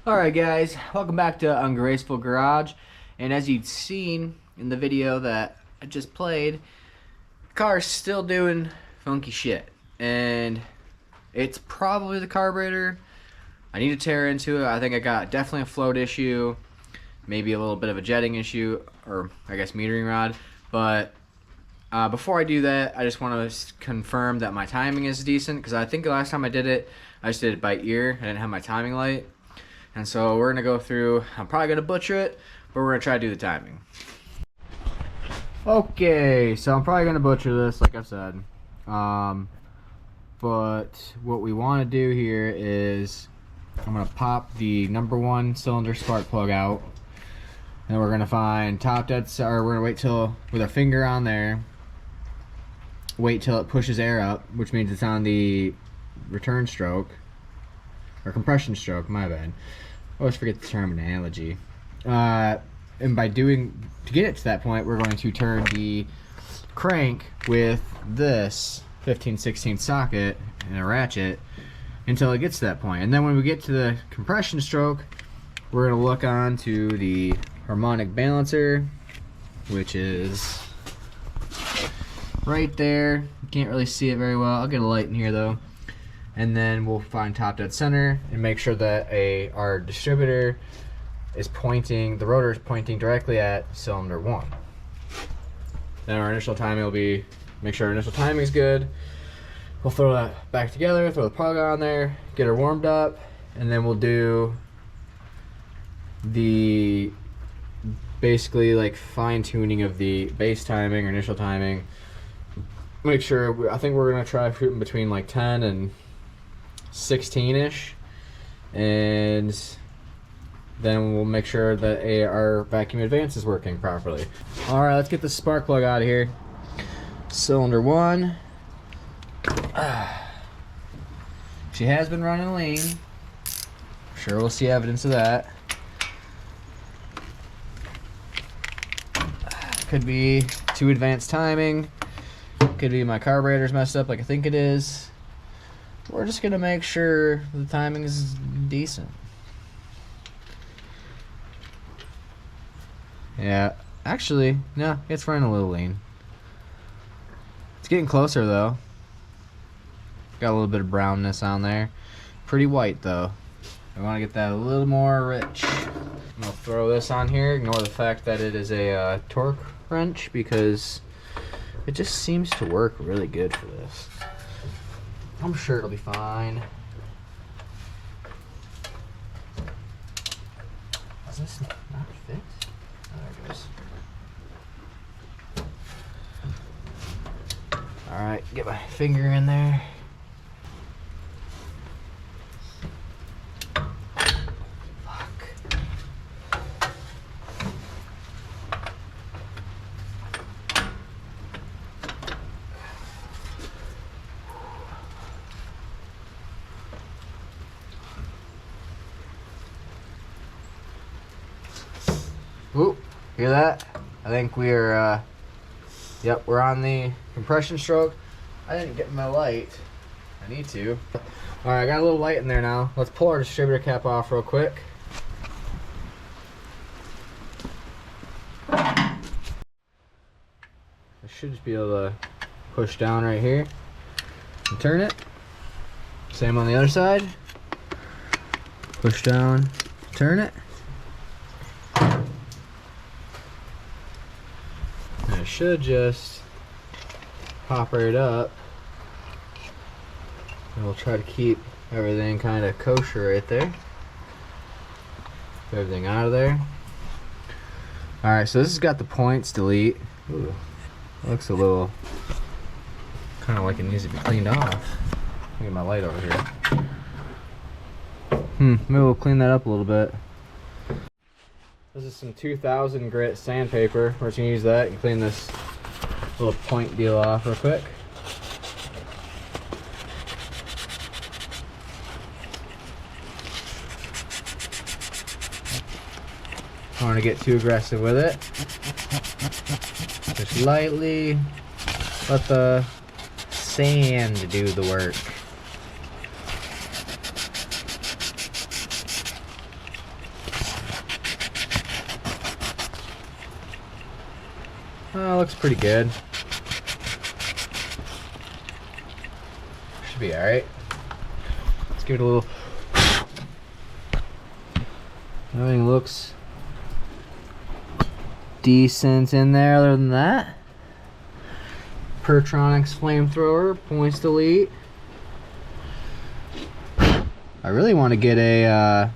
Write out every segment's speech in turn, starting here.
Alright guys, welcome back to Ungraceful Garage, and as you'd seen in the video that I just played, the car's still doing funky shit, and it's probably the carburetor. I need to tear into it. I think I got definitely a float issue, maybe a little bit of a jetting issue, or I guess metering rod, but before I do that, I just want to confirm that my timing is decent, because I think the last time I did it, I just did it by ear. I didn't have my timing light. And so we're going to go through, I'm probably going to butcher it, but we're going to try to do the timing. Okay, so I'm probably going to butcher this, like I said. But what we want to do here is, I'm going to pop the #1 cylinder spark plug out. And we're going to find top dead, or we're going to wait till, with our finger on there, wait till it pushes air up, which means it's on the return stroke. Or compression stroke, my bad. I always forget the terminology. And by to get it to that point, we're going to turn the crank with this 15/16 socket and a ratchet until it gets to that point. And then when we get to the compression stroke, we're going to look on to the harmonic balancer, which is right there. You can't really see it very well. I'll get a light in here though. And then we'll find top dead center and make sure that our distributor is pointing, the rotor is pointing directly at cylinder 1. Then our initial timing will be, make sure our initial timing is good. We'll throw that back together, throw the plug on there, get her warmed up, and then we'll do the basically like fine tuning of the base timing or initial timing. Make sure, I think we're gonna try shooting between like 10 and 16-ish, and then we'll make sure that our vacuum advance is working properly. Alright, let's get the spark plug out of here. Cylinder 1. She has been running lean. Sure, we'll see evidence of that. Could be too advanced timing. Could be my carburetor's messed up like I think it is. We're just gonna make sure the timing is decent. Yeah, actually, no, it's running a little lean. It's getting closer though. Got a little bit of brownness on there. Pretty white though. I want to get that a little more rich. I'm gonna throw this on here. Ignore the fact that it is a torque wrench because it just seems to work really good for this. I'm sure it'll be fine. Does this not fit? Oh, there it goes. Alright, get my finger in there. Ooh, hear that? I think we're, yep, we're on the compression stroke. I didn't get my light. I need to. Alright, I got a little light in there now. Let's pull our distributor cap off real quick. I should just be able to push down right here and turn it. Same on the other side. Push down, turn it. I should just pop right up, and we'll try to keep everything kind of kosher right there. Get everything out of there. Alright, so this has got the points delete. Ooh, looks a little kind of like it needs to be cleaned off. Get my light over here. Maybe we'll clean that up a little bit. This is some 2000 grit sandpaper. We're just gonna use that and clean this little point deal off real quick. I don't want to get too aggressive with it. Just lightly let the sand do the work. Looks pretty good. Should be alright. Let's give it a little. Everything looks decent in there. Other than that, Pertronics flamethrower, points delete. I really want to get a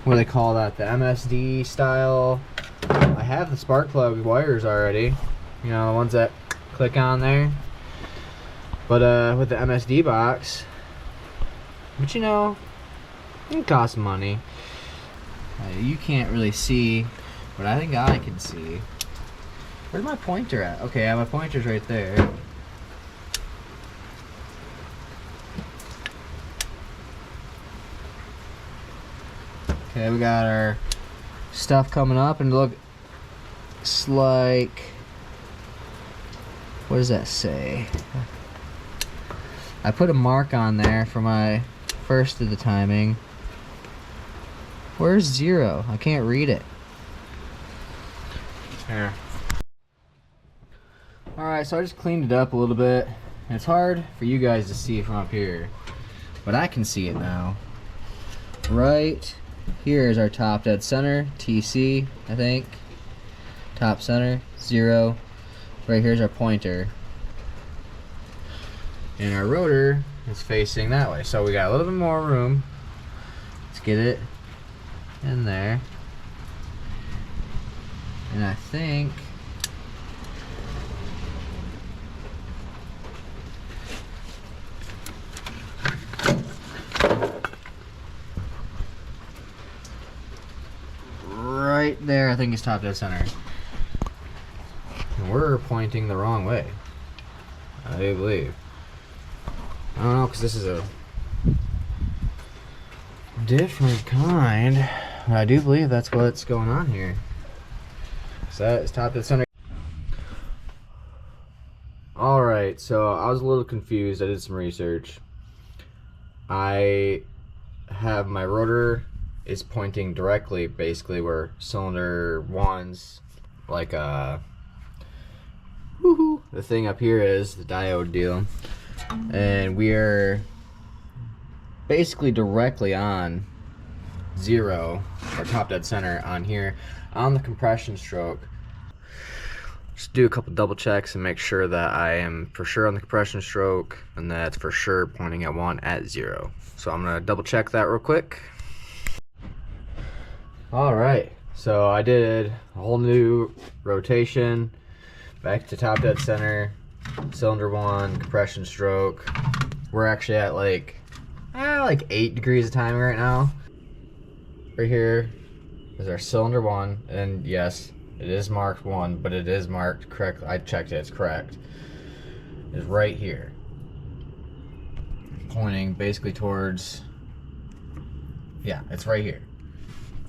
what do they call that? The MSD style. I have the spark plug wires already. You know, the ones that click on there. But with the MSD box, but you know, it can cost money. You can't really see, but I think I can see. Where's my pointer at? Okay, yeah, my pointer's right there. Okay, we got our stuff coming up, and looks like, what does that say? I put a mark on there for my first of the timing. Where's 0? I can't read it. Here. Alright, so I just cleaned it up a little bit. And it's hard for you guys to see from up here, but I can see it now. Right here is our top dead center, TC, I think. Top center, 0. Right here's our pointer. And our rotor is facing that way. So we got a little bit more room. Let's get it in there. And I think right there, I think it's top dead center. And we're pointing the wrong way, I do believe. I don't know, because this is a different kind, but I do believe that's what's going on here. So that is top dead center. Alright, so I was a little confused. I did some research. I have my rotor is pointing directly basically where cylinder 1's like the thing up here is the diode deal, and we are basically directly on 0 or top dead center on here on the compression stroke. Just do a couple double checks and make sure that I am for sure on the compression stroke and that's for sure pointing at 1 at 0. So I'm gonna double check that real quick. Alright, so I did a whole new rotation back to top dead center, cylinder 1, compression stroke. We're actually at like 8 degrees of timing right now. Right here is our cylinder 1, and yes, it is marked 1, but it is marked correct. I checked it, it's correct. It's right here, pointing basically towards, yeah, it's right here.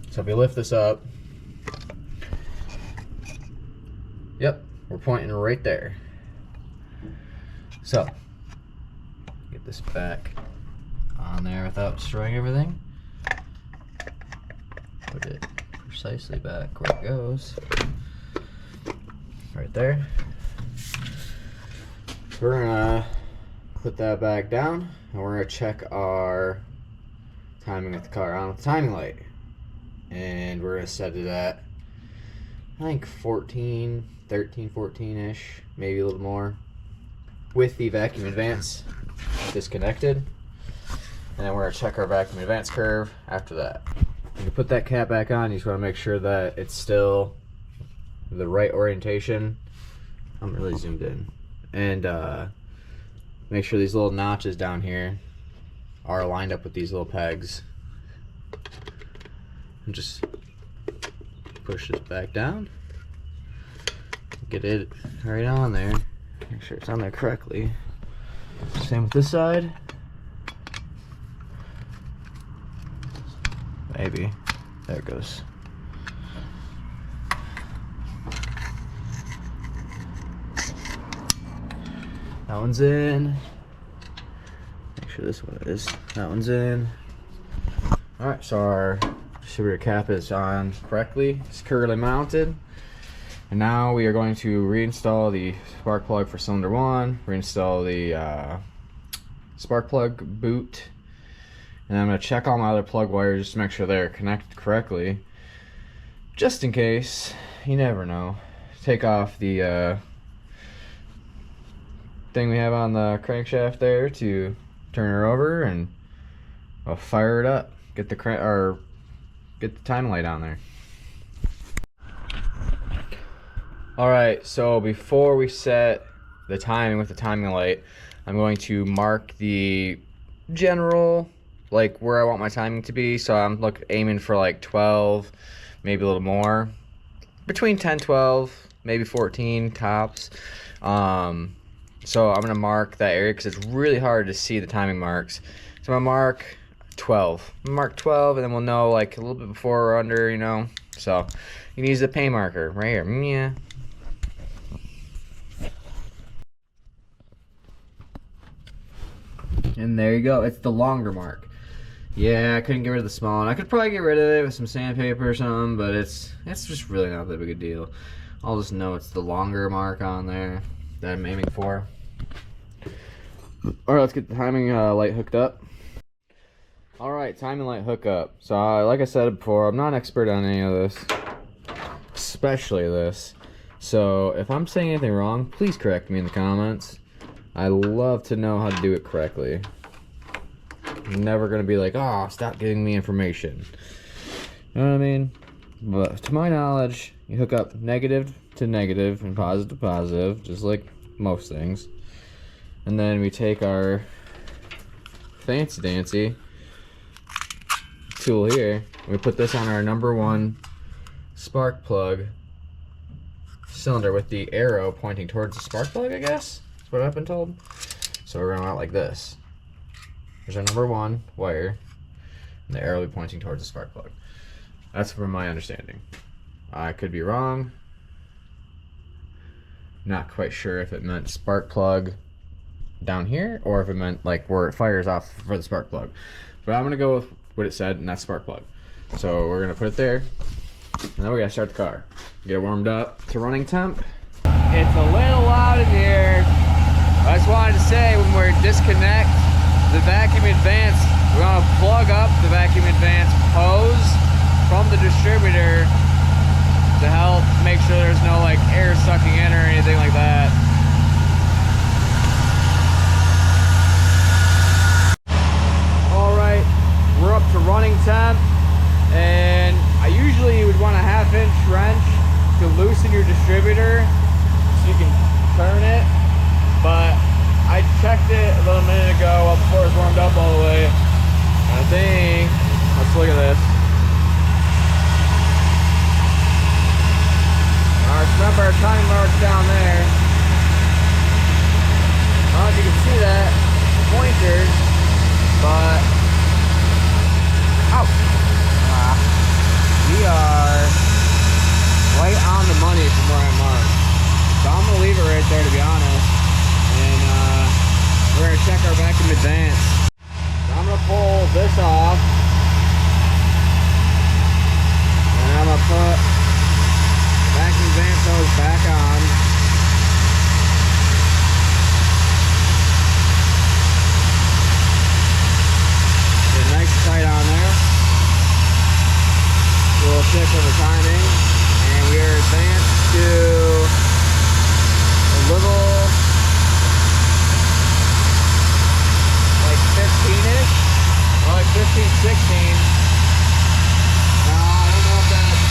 So if we lift this up, yep, we're pointing right there. So get this back on there without destroying everything. Put it precisely back where it goes. Right there. So we're gonna put that back down and we're gonna check our timing with the car on with the timing light. And we're gonna set it at, I think 13, 14-ish, maybe a little more, with the vacuum advance disconnected. And then we're gonna check our vacuum advance curve after that. When you put that cap back on, you just wanna make sure that it's still the right orientation. I'm really zoomed in. And make sure these little notches down here are lined up with these little pegs. And just push this back down. Get it right on there. Make sure it's on there correctly. Same with this side. Maybe. There it goes. That one's in. Make sure this one is. That one's in. Alright, so our distributor cap is on correctly. It's currently mounted. And now we are going to reinstall the spark plug for cylinder 1, reinstall the spark plug boot, and I'm going to check all my other plug wires just to make sure they're connected correctly. Just in case, you never know. Take off the thing we have on the crankshaft there to turn her over, and I'll fire it up. Get the timing light on there. Alright, so before we set the timing with the timing light, I'm going to mark the general, like where I want my timing to be. So I'm aiming for like 12, maybe a little more. Between 10, 12, maybe 14 tops. So I'm gonna mark that area because it's really hard to see the timing marks. So I'm gonna mark 12. Mark 12, and then we'll know like a little bit before or under, you know. So you can use the paint marker right here. Yeah. And there you go. It's the longer mark. Yeah, I couldn't get rid of the small one. I could probably get rid of it with some sandpaper or something, but it's just really not that big a deal. I'll just know it's the longer mark on there that I'm aiming for. Alright, let's get the timing light hooked up. Alright, timing light hookup. So like I said before, I'm not an expert on any of this, especially this. So if I'm saying anything wrong, please correct me in the comments. I love to know how to do it correctly. I'm never gonna be like, oh, stop giving me information. You know what I mean? But to my knowledge, you hook up negative to negative and positive to positive, just like most things. And then we take our fancy dancy tool here, and we put this on our number 1 spark plug cylinder with the arrow pointing towards the spark plug, I guess. That's what I've been told. So we're going out like this. There's our number 1 wire, and the arrow will be pointing towards the spark plug. That's from my understanding. I could be wrong. Not quite sure if it meant spark plug down here or if it meant like where it fires off for the spark plug. But I'm gonna go with what it said, and that's spark plug. So we're gonna put it there, and then we gotta start the car. Get it warmed up to running temp. It's a little loud in here. I just wanted to say, when we disconnect the vacuum advance, we want to plug up the vacuum advance hose from the distributor to help make sure there's no like air sucking in or anything like that. Alright, we're up to running temp, and I usually would want a 1/2-inch wrench to loosen your distributor so you can turn it, but I checked it a little minute ago before it was warmed up all the way, and I think, let's look at this. Alright, remember our time marks down there. I don't know if you can see that pointer, but ouch! We are right on the money from where I marked. So I'm gonna leave it right there, to be honest. And we're gonna check our vacuum advance. So I'm gonna pull this off, and I'm gonna put vacuum advance hose back on. Get nice and tight on there. We'll check on the timing, and we are advanced to a little like 15-ish, or like 15, 16. I don't know if that's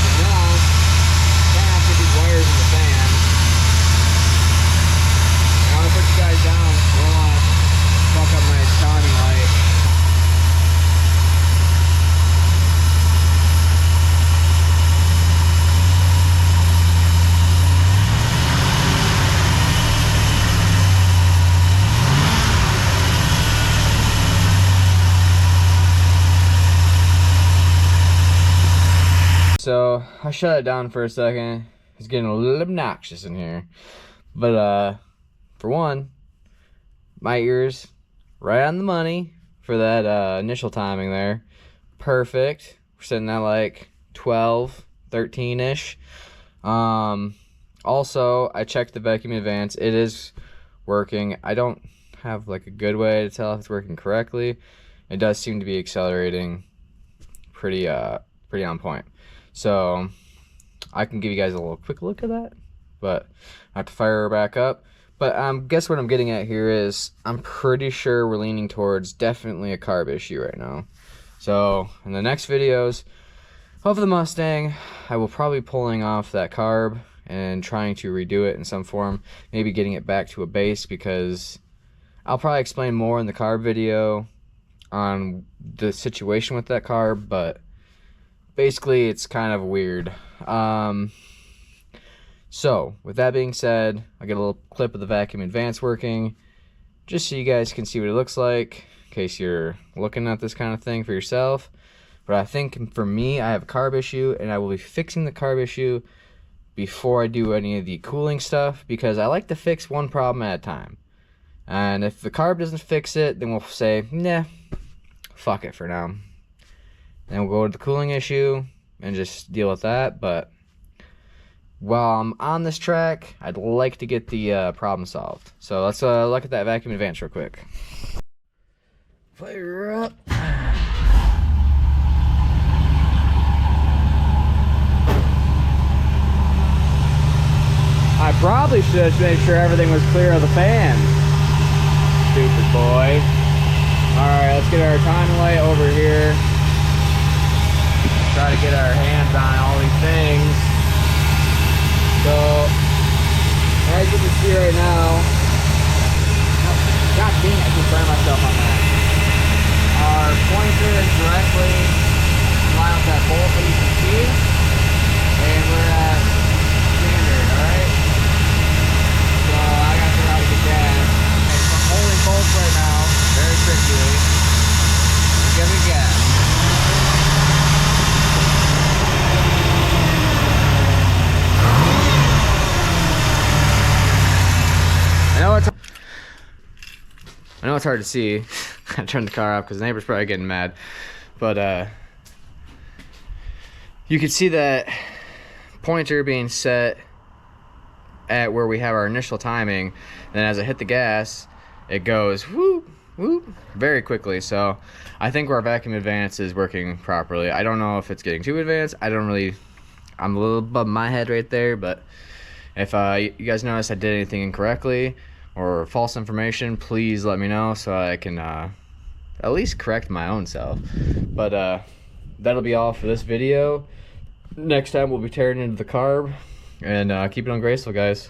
enough. Trying not to get these wires in the fan. I want to put you guys down. I don't want to fuck up my timing light. So I shut it down for a second. It's getting a little obnoxious in here. But for one, my ears right on the money for that initial timing there. Perfect. We're sitting at like 12, 13-ish. Also, I checked the vacuum advance. It is working. I don't have like a good way to tell if it's working correctly. It does seem to be accelerating pretty on point. So I can give you guys a little quick look at that, but I have to fire her back up. But guess what I'm getting at here is I'm pretty sure we're leaning towards definitely a carb issue right now. So in the next videos of the Mustang, I will probably be pulling off that carb and trying to redo it in some form, maybe getting it back to a base, because I'll probably explain more in the carb video on the situation with that carb, but basically it's kind of weird. So with that being said, I get a little clip of the vacuum advance working just so you guys can see what it looks like in case you're looking at this kind of thing for yourself. But I think for me, I have a carb issue, and I will be fixing the carb issue before I do any of the cooling stuff, because I like to fix one problem at a time. And if the carb doesn't fix it, then we'll say, nah, fuck it for now. Then we'll go to the cooling issue and just deal with that. But while I'm on this track, I'd like to get the problem solved. So let's look at that vacuum advance real quick. Fire up. I probably should have made sure everything was clear of the fan. Stupid boy. Alright, let's get our time light over here. Try to get our hands on all these things. So, as you can see right now, god dang, I just burned myself on that. Our pointer is directly in line with that bolt that you can see, and we're at standard, alright? So I got to figure out how to get gas. Okay, so I'm holding bolts right now, very trickily. Give me gas. I know it's hard to see. I turned the car off because the neighbor's probably getting mad. But you can see that pointer being set at where we have our initial timing. And as I hit the gas, it goes whoop, whoop, very quickly. So I think our vacuum advance is working properly. I don't know if it's getting too advanced. I'm a little above my head right there. But if you guys notice I did anything incorrectly or false information, please let me know so I can at least correct my own self. But that'll be all for this video. Next time we'll be tearing into the carb, and keep it ungraceful, guys.